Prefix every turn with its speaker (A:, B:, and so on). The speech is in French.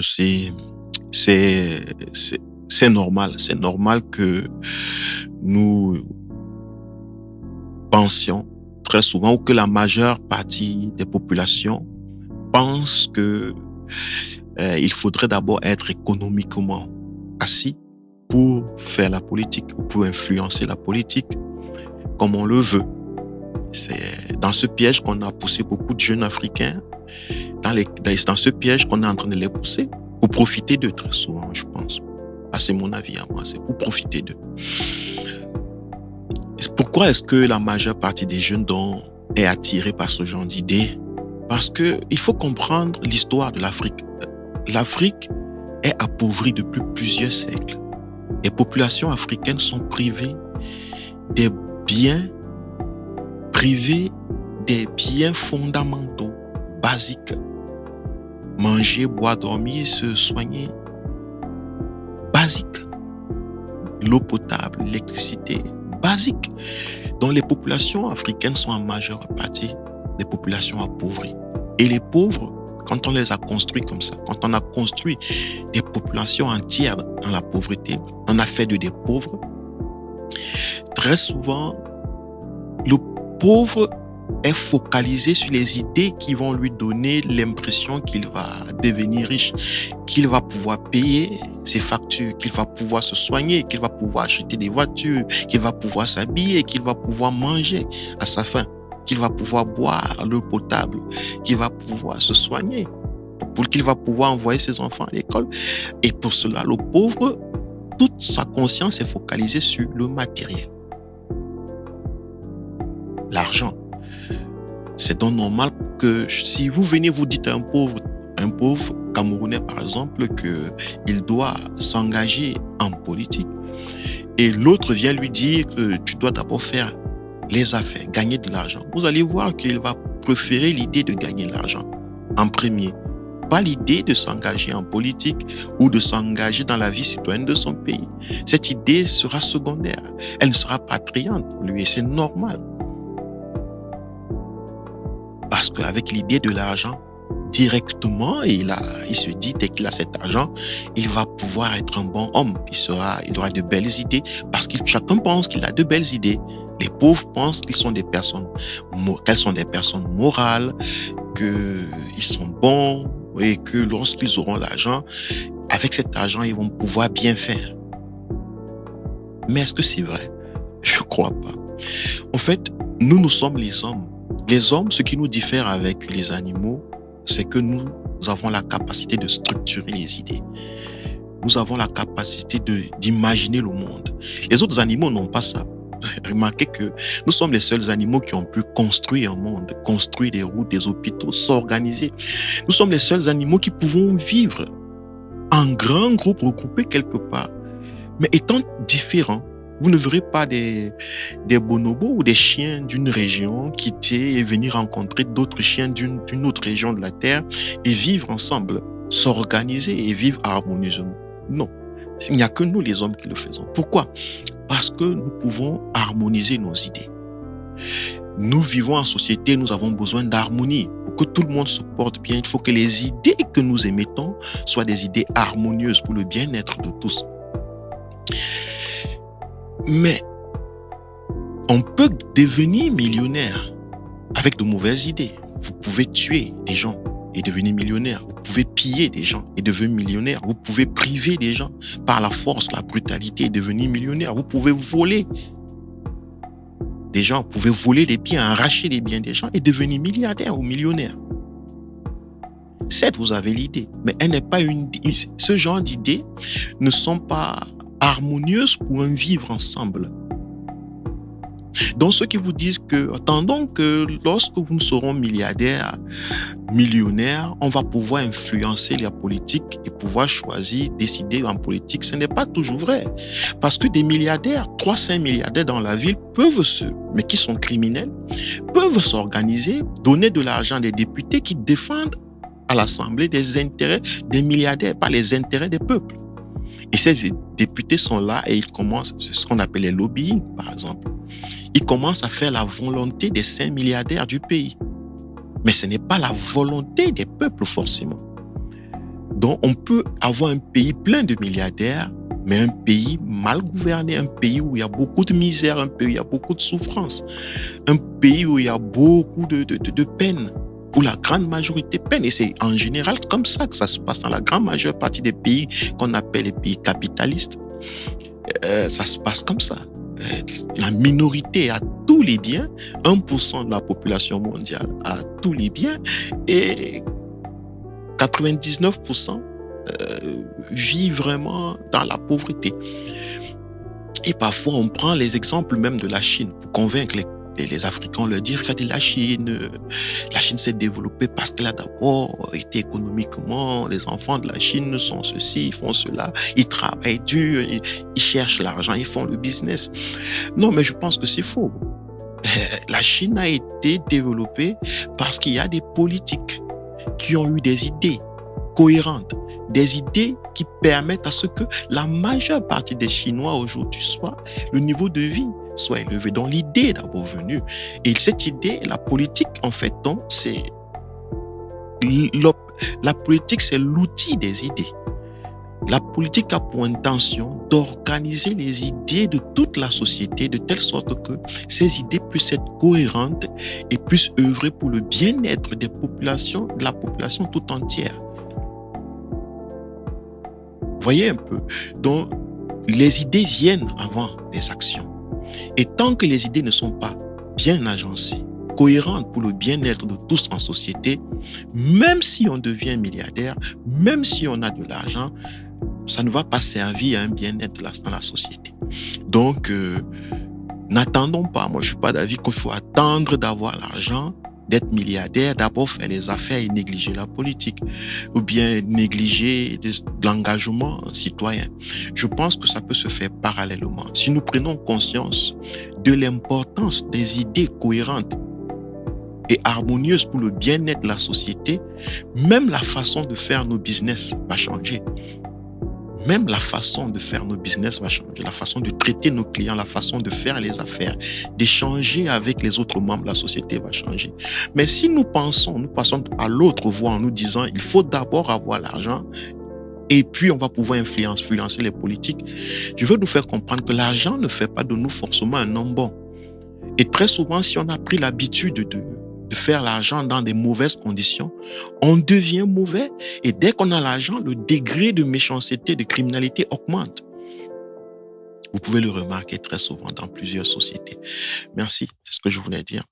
A: c'est, c'est, c'est normal. C'est normal que nous pensions très souvent ou que la majeure partie des populations pense que il faudrait d'abord être économiquement assis pour faire la politique ou pour influencer la politique comme on le veut. C'est dans ce piège qu'on a poussé beaucoup de jeunes Africains, dans ce piège qu'on est en train de les pousser pour profiter d'eux très souvent, je pense. Ah, c'est mon avis à moi, c'est pour profiter d'eux. Pourquoi est-ce que la majeure partie des jeunes est attirée par ce genre d'idées? Parce qu'il faut comprendre l'histoire de l'Afrique. L'Afrique est appauvrie depuis plusieurs siècles. Les populations africaines sont privées des biens fondamentaux, basiques. Manger, boire, dormir, se soigner. Basique. L'eau potable, l'électricité, basique. Donc les populations africaines sont en majeure partie des populations appauvries. Et les pauvres, quand on les a construits comme ça, quand on a construit des populations entières dans la pauvreté, on a fait de des pauvres, très souvent, le pauvre est focalisé sur les idées qui vont lui donner l'impression qu'il va devenir riche, qu'il va pouvoir payer ses factures, qu'il va pouvoir se soigner, qu'il va pouvoir acheter des voitures, qu'il va pouvoir s'habiller, qu'il va pouvoir manger à sa faim, qu'il va pouvoir boire l'eau potable, qu'il va pouvoir se soigner, qu'il va pouvoir envoyer ses enfants à l'école. Et pour cela, le pauvre, toute sa conscience est focalisée sur le matériel. L'argent. C'est donc normal que si vous venez vous dites à un pauvre Camerounais par exemple, qu'il doit s'engager en politique et l'autre vient lui dire que tu dois d'abord faire les affaires, gagner de l'argent, vous allez voir qu'il va préférer l'idée de gagner de l'argent en premier, pas l'idée de s'engager en politique ou de s'engager dans la vie citoyenne de son pays. Cette idée sera secondaire, elle ne sera pas attrayante pour lui et c'est normal. Parce qu'avec l'idée de l'argent, directement, il se dit, dès qu'il a cet argent, il va pouvoir être un bon homme. Il aura de belles idées, parce que chacun pense qu'il a de belles idées. Les pauvres pensent qu'elles sont des personnes morales, qu'ils sont bons, et que lorsqu'ils auront l'argent, avec cet argent, ils vont pouvoir bien faire. Mais est-ce que c'est vrai? Je ne crois pas. En fait, nous sommes les hommes. Les hommes, ce qui nous diffère avec les animaux, c'est que nous avons la capacité de structurer les idées. Nous avons la capacité d'imaginer le monde. Les autres animaux n'ont pas ça. Remarquez que nous sommes les seuls animaux qui ont pu construire un monde, construire des routes, des hôpitaux, s'organiser. Nous sommes les seuls animaux qui pouvons vivre en grand groupe, regroupés quelque part, mais étant différents. Vous ne verrez pas des bonobos ou des chiens d'une région quitter et venir rencontrer d'autres chiens d'une autre région de la Terre et vivre ensemble, s'organiser et vivre harmonieusement. Non, il n'y a que nous les hommes qui le faisons. Pourquoi? Parce que nous pouvons harmoniser nos idées. Nous vivons en société, nous avons besoin d'harmonie. Pour que tout le monde se porte bien, il faut que les idées que nous émettons soient des idées harmonieuses pour le bien-être de tous. Mais on peut devenir millionnaire avec de mauvaises idées. Vous pouvez tuer des gens et devenir millionnaire. Vous pouvez piller des gens et devenir millionnaire. Vous pouvez priver des gens par la force, la brutalité et devenir millionnaire. Vous pouvez voler des gens. Vous pouvez voler des biens, arracher les biens des gens et devenir milliardaire ou millionnaire. Certes, vous avez l'idée, mais elle n'est pas ce genre d'idées ne sont pas harmonieuses pour un vivre ensemble. Donc, ceux qui vous disent que, attendons que lorsque nous serons milliardaires, millionnaires, on va pouvoir influencer la politique et pouvoir choisir, décider en politique, ce n'est pas toujours vrai. Parce que des milliardaires, 3-5 milliardaires dans la ville mais qui sont criminels, peuvent s'organiser, donner de l'argent à des députés qui défendent à l'Assemblée des intérêts des milliardaires, pas les intérêts des peuples. Et ces députés sont là et ils commencent, c'est ce qu'on appelle les lobbying, par exemple. Ils commencent à faire la volonté des 5 milliardaires du pays. Mais ce n'est pas la volonté des peuples, forcément. Donc, on peut avoir un pays plein de milliardaires, mais un pays mal gouverné, un pays où il y a beaucoup de misère, un pays où il y a beaucoup de souffrance, un pays où il y a beaucoup de peine, où la grande majorité peine. Et c'est en général comme ça que ça se passe dans la grande majeure partie des pays qu'on appelle les pays capitalistes. Ça se passe comme ça. La minorité a tous les biens, 1% de la population mondiale a tous les biens et 99% vit vraiment dans la pauvreté. Et parfois, on prend les exemples même de la Chine pour convaincre les Africains, leur dire, regardez, la Chine s'est développée parce qu'elle a d'abord été économiquement, les enfants de la Chine sont ceci, ils font cela, ils travaillent dur, ils cherchent l'argent, ils font le business. Non, mais je pense que c'est faux. La Chine a été développée parce qu'il y a des politiques qui ont eu des idées cohérentes, des idées qui permettent à ce que la majeure partie des Chinois aujourd'hui le niveau de vie soit élevé. Donc l'idée est d'abord venue. Et cette idée, la politique, en fait, donc, la politique, c'est l'outil des idées. La politique a pour intention d'organiser les idées de toute la société de telle sorte que ces idées puissent être cohérentes et puissent œuvrer pour le bien-être des populations, de la population tout entière. Voyez un peu. Donc, les idées viennent avant les actions. Et tant que les idées ne sont pas bien agencées, cohérentes pour le bien-être de tous en société, même si on devient milliardaire, même si on a de l'argent, ça ne va pas servir à un bien-être dans la société. Donc, n'attendons pas. Moi, je ne suis pas d'avis qu'il faut attendre d'avoir l'argent, d'être milliardaire, d'abord faire les affaires et négliger la politique, ou bien négliger l'engagement citoyen. Je pense que ça peut se faire parallèlement. Si nous prenons conscience de l'importance des idées cohérentes et harmonieuses pour le bien-être de la société, même la façon de faire nos business va changer. Même la façon de faire nos business va changer, la façon de traiter nos clients, la façon de faire les affaires, d'échanger avec les autres membres de la société va changer. Mais si nous passons à l'autre voie en nous disant il faut d'abord avoir l'argent et puis on va pouvoir influencer les politiques, je veux nous faire comprendre que l'argent ne fait pas de nous forcément un homme bon. Et très souvent, si on a pris l'habitude de faire l'argent dans des mauvaises conditions, on devient mauvais. Et dès qu'on a l'argent, le degré de méchanceté, de criminalité augmente. Vous pouvez le remarquer très souvent dans plusieurs sociétés. Merci, c'est ce que je voulais dire.